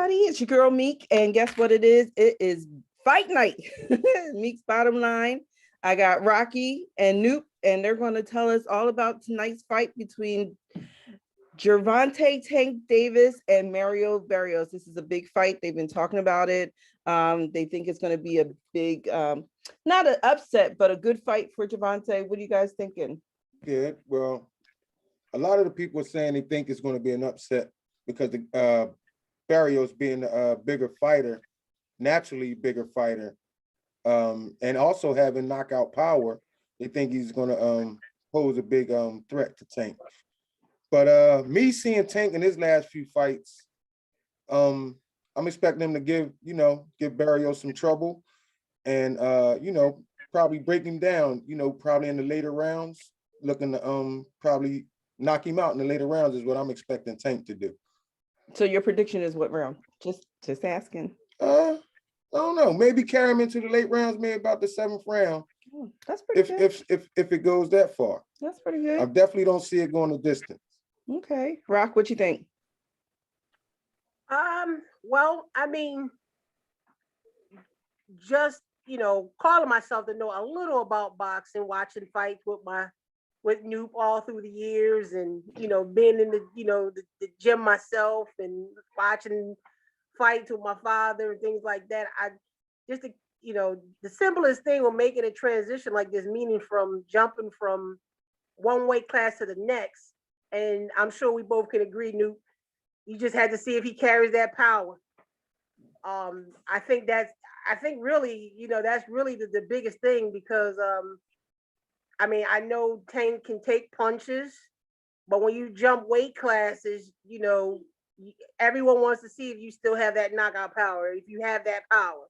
everybody. It's your girl Meek, and guess what it is? It is fight night. Meek's bottom line. I got Rocky and Noop, and they're going to tell us all about tonight's fight between Gervonta Tank Davis and Mario Barrios. This is a big fight. They've been talking about it. They think it's going to be a big, not an upset, but a good fight for Gervonta. What are you guys thinking? Good. Well, a lot of the people are saying they think it's going to be an upset because the Barrios being a bigger fighter, naturally bigger fighter, and also having knockout power, they think he's going to pose a big threat to Tank. But me seeing Tank in his last few fights, I'm expecting him to give Barrios some trouble and probably break him down, probably in the later rounds, looking to probably knock him out in the later rounds is what I'm expecting Tank to do. So your prediction is what round? Just asking. I don't know. Maybe carry him into the late rounds, maybe about the 7th round. Oh, that's pretty good. If it goes that far. That's pretty good. I definitely don't see it going the distance. Okay. Rock, what you think? Well, I mean, just calling myself to know a little about boxing, watching fights with Noop all through the years, and being in the gym myself and watching fights with my father and things like that. The simplest thing with making a transition like this, meaning from jumping from one weight class to the next, and I'm sure we both can agree, Noop, you just had to see if he carries that power. I think really, that's really the biggest thing because I mean, I know Tank can take punches, but when you jump weight classes, everyone wants to see if you still have that knockout power, if you have that power.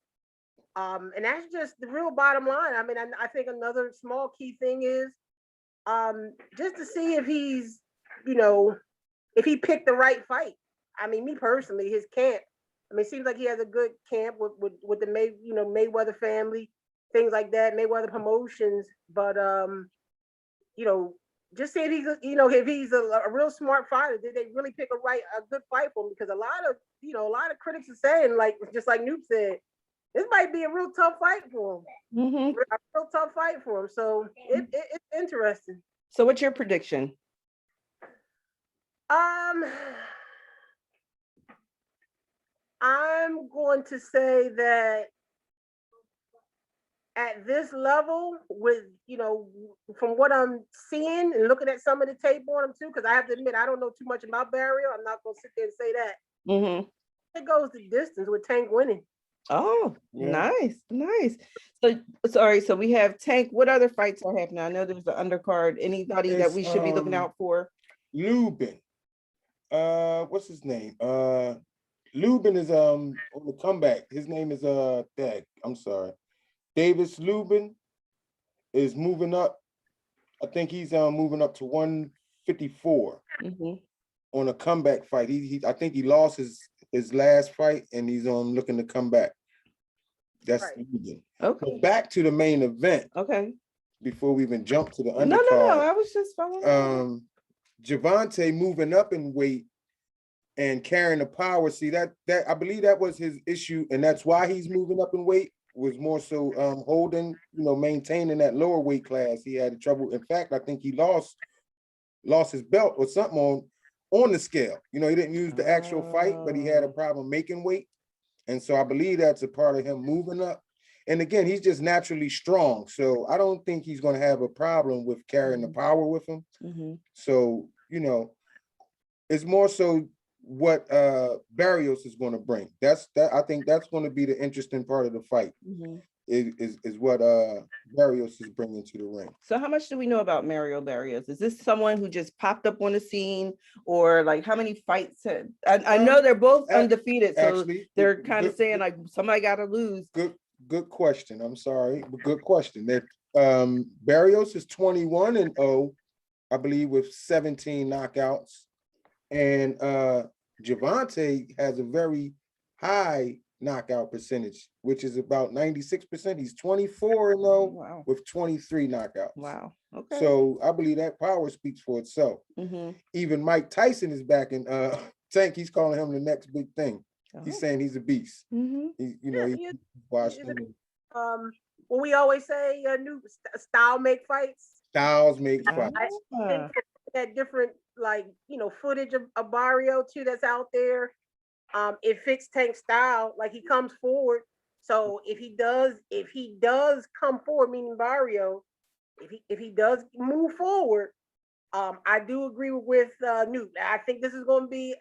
And that's just the real bottom line. I mean, I think another small key thing is just to see if he's, if he picked the right fight. I mean, me personally, his camp, I mean, it seems like he has a good camp with the Mayweather family, things like that, Mayweather promotions. But just say if he's if he's a real smart fighter, did they really pick a good fight for him? Because a lot of critics are saying, like just like Noop said, this might be a real tough fight for him. Mm-hmm. A real tough fight for him. So it's interesting. So what's your prediction? I'm going to say that at this level, with from what I'm seeing and looking at some of the tape on him too, because I have to admit I don't know too much about Barrio. I'm not going to sit there and say that. Mm-hmm. It goes the distance with Tank winning. Oh, yeah. Nice. So sorry. So we have Tank. What other fights are happening? I know there's the undercard. Anybody that we should be looking out for? Lubin. What's his name? Lubin is on the comeback. His name is I'm sorry. Davis Lubin is moving up. I think he's moving up to 154 on a comeback fight. I think he lost his last fight and he's looking to come back. That's right. Lubin. Okay. But back to the main event. Okay. Before we even jump to the undercard. No. I was just following. Gervonta moving up in weight and carrying the power. See that I believe that was his issue, and that's why he's moving up in weight. Was more so holding, maintaining that lower weight class. He had trouble. In fact, I think he lost his belt or something on the scale. He didn't use the actual fight, but he had a problem making weight. And so I believe that's a part of him moving up. And again, he's just naturally strong. So I don't think he's going to have a problem with carrying the power with him. Mm-hmm. So, it's more so what Barrios is going to bring. I think that's going to be the interesting part of the fight. Mm-hmm. Is what Barrios is bringing to the ring. So how much do we know about Mario Barrios? Is this someone who just popped up on the scene, or like how many fights? I know they're both undefeated, so actually, they're kind of saying like somebody got to lose. Good question. I'm sorry, but good question. That Barrios is 21-0, I believe, with 17 knockouts, and Gervonta has a very high knockout percentage, which is about 96%. He's 24-0 with 23 knockouts. Wow. Okay. So I believe that power speaks for itself. Mm-hmm. Even Mike Tyson is back in Tank. He's calling him the next big thing. He's Oh. saying he's a beast. Mhm. He, Yeah, he yeah, watched yeah. him. What we always say, new style make fights. Styles make fight. I think Ah. that different, like, footage of Barrio too that's out there. It fits Tank's style. Like, he comes forward. So if he does come forward, meaning Barrio, if he does move forward, I do agree with Newt. I think this is going to be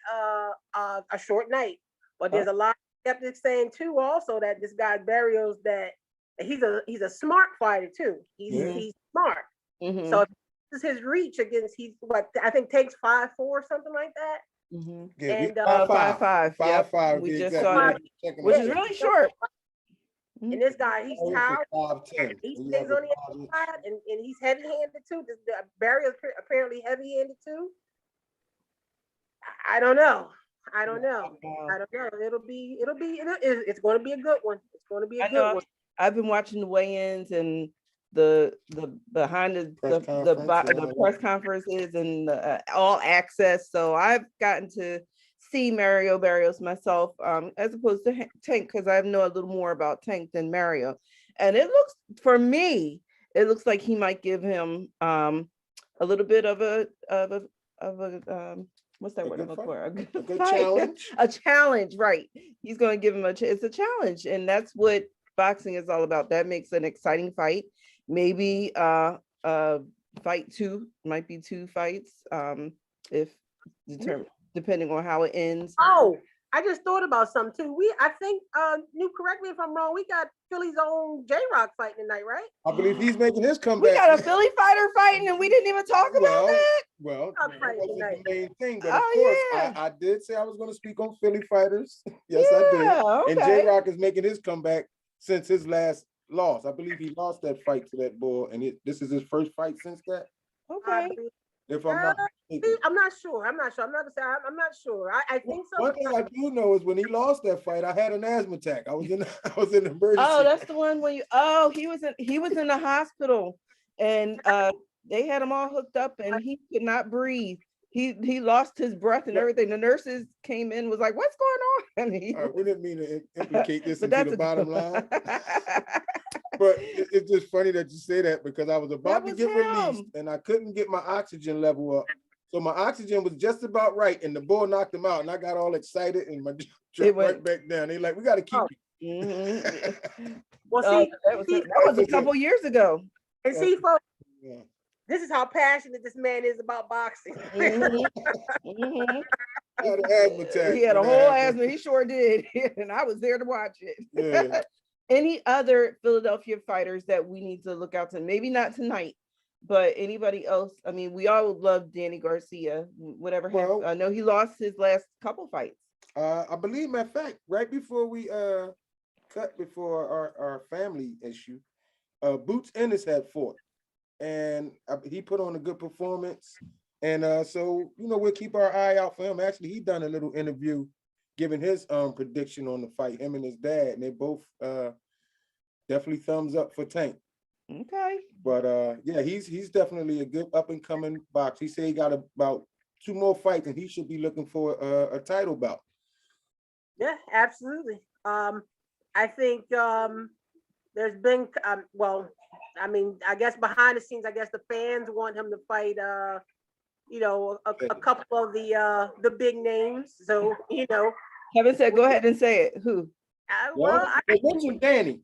a short night, but there's a lot of skeptics saying too also that this guy Barrios, that he's a smart fighter too. He's Yeah. he's smart. Mhm. So if this is his reach against, he's what I think takes 5'4" something like that. Mhm. Yeah, And 5'5". Yep. 5'5". We the just exact saw number. that, Check him which out. is really short. and this guy, he's Oh, tall. it's a 5'10". He He stays has a on the 5'inch. outside, and he's heavy-handed too. The Barrios apparently heavy-handed too. I don't know. I don't know. Wow. I don't know. It's going to be a good one. It's going to be a I good know. one. I've been watching the weigh-ins and the behind Press the conference and all press that. conferences and all access. So I've gotten to see Mario Barrios myself, as opposed to Tank, because I know a little more about Tank than Mario. And it looks, for me, it looks like he might give him a little bit of a what's that A word I'm good looking fight. for? A good A good fight. challenge. A challenge, right? He's going to give him it's a challenge, and that's what boxing is all about. That makes an exciting fight. Maybe fight two might be 2 fights, if depending on how it ends. Oh, I just thought about something too. I think, New, correct me if I'm wrong, we got Philly's own J-Rock fighting tonight, right? I believe he's making his We comeback. got a Philly fighter fighting, and we didn't even talk about that. Well, I'll that fight wasn't tonight. the main thing, but of Oh, course, yeah. I did say I was going to speak on Philly fighters. Yes, I did. Yeah, And okay. J-Rock is making his comeback since his last loss. I believe he lost that fight to that bull, and this is his first fight since that. Okay. If I'm not mistaken. I'm not sure. I'm not gonna say. I'm not sure. I think so. One thing I do know is when he lost that fight, I had an asthma attack. I was in emergency. Oh, that's the one when he was in the hospital, and they had him all hooked up, and he could not breathe. He lost his breath and everything. The nurses came in, was like, "What's going on?" And we didn't mean to implicate this but into that's the a bottom line. But it's just funny that you say that, because I was about to was get him. released and I couldn't get my oxygen level up. So my oxygen was just about right, and the bull knocked him out, and I got all excited, and my dropped right back down. They like, we got to keep you. Mhm. Well, see, that was a couple years ago. and see, folks, Yeah. this is how passionate this man is about boxing. Mhm. Mhm. I had an asthma attack. He had a when that whole happened. asthma. He sure did, and I was there to watch it. Yeah. Any other Philadelphia fighters that we need to look out to? Maybe not tonight, but anybody else? I mean, we all love Danny Garcia. Whatever happened, I know he lost his last couple fights. I believe, matter of fact, right before we cut before our family issue, Boots Ennis had fought, and he put on a good performance. And so, we'll keep our eye out for him. Actually, he done a little interview giving his prediction on the fight, him and his dad, and they both definitely thumbs up for Tank. Okay. But yeah, he's definitely a good up and coming boxer. He said he got about 2 more fights, and he should be looking for a title bout. Yeah, absolutely. I think there's been well, I mean, I guess behind the scenes, I guess the fans want him to fight a couple of the big names. So, Kevin said, "Go ahead and say it." Who? They mentioned Danny,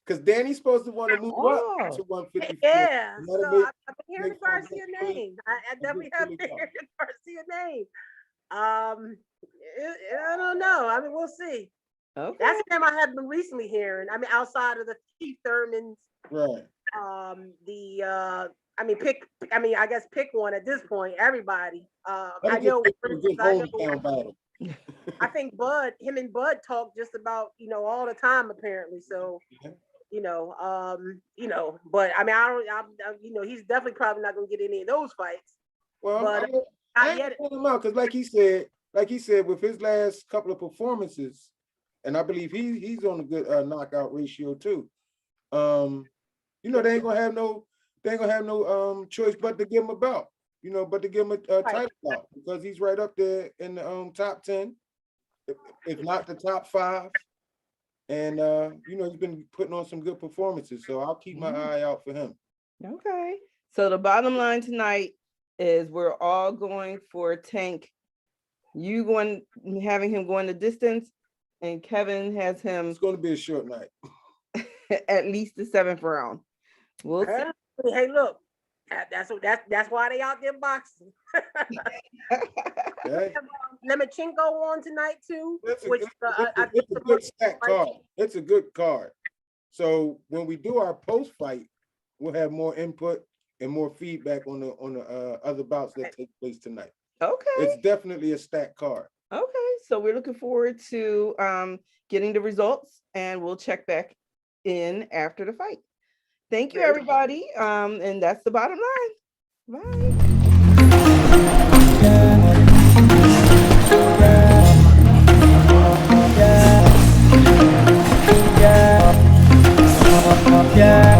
because Danny's supposed to want to move up to 154. Yeah, so I've been hearing the Garcia name. I definitely have been hearing the Garcia name. I don't know. I mean, we'll see. Okay. That's the name I have been recently hearing. I mean, outside of the Keith Thurmans, right? I guess pick one at this point. Everybody. I know. I think him and Bud talk just about all the time apparently. So. But I mean, he's definitely probably not going to get any of those fights. Well, but I ain't pulling him out because, like he said, with his last couple of performances, and I believe he's on a good knockout ratio too. They ain't gonna have no choice but to give him a belt, but to give him a title bout, because he's right up there in the top 10. if not the top 5. And you know, he's been putting on some good performances, so I'll keep my eye out for him. Okay. So the bottom line tonight is we're all going for Tank. You having him going the distance, and Kevin has him It's going to be a short night. at least the 7th round. We'll see. Hey, look, that's why they out there boxing. Okay? Lemachenko on tonight too, It's which a good stack card. It's a good card. So when we do our post fight, we'll have more input and more feedback on the other bouts that take place tonight. Okay. It's definitely a stack card. Okay. So we're looking forward to getting the results, and we'll check back in after the fight. Thank you, everybody. And that's the bottom line. Bye. Yeah.